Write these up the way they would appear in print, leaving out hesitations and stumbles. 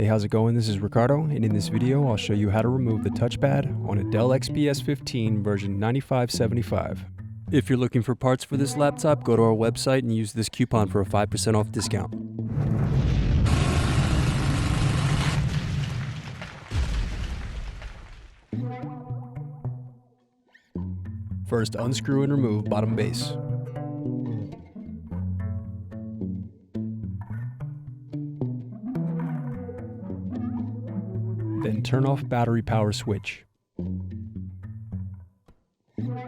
Hey, how's it going? This is Ricardo, and in this video I'll show you how to remove the touchpad on a Dell XPS 15 version 9575. If you're looking for parts for this laptop, go to our website and use this coupon for a 5% off discount. First, unscrew and remove bottom base. Then turn off battery power switch.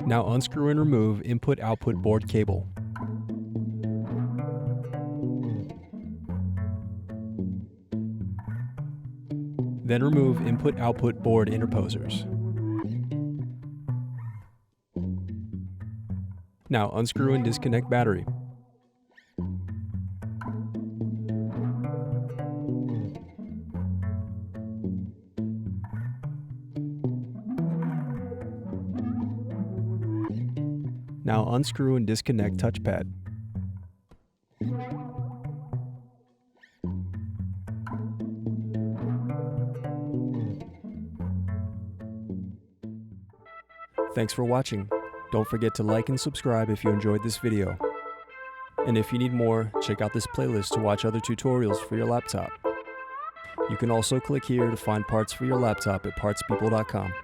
Now unscrew and remove input-output board cable. Then remove input-output board interposers. Now unscrew and disconnect battery. Now unscrew and disconnect touchpad. Thanks for watching. Don't forget to like and subscribe if you enjoyed this video. And if you need more, check out this playlist to watch other tutorials for your laptop. You can also click here to find parts for your laptop at partspeople.com.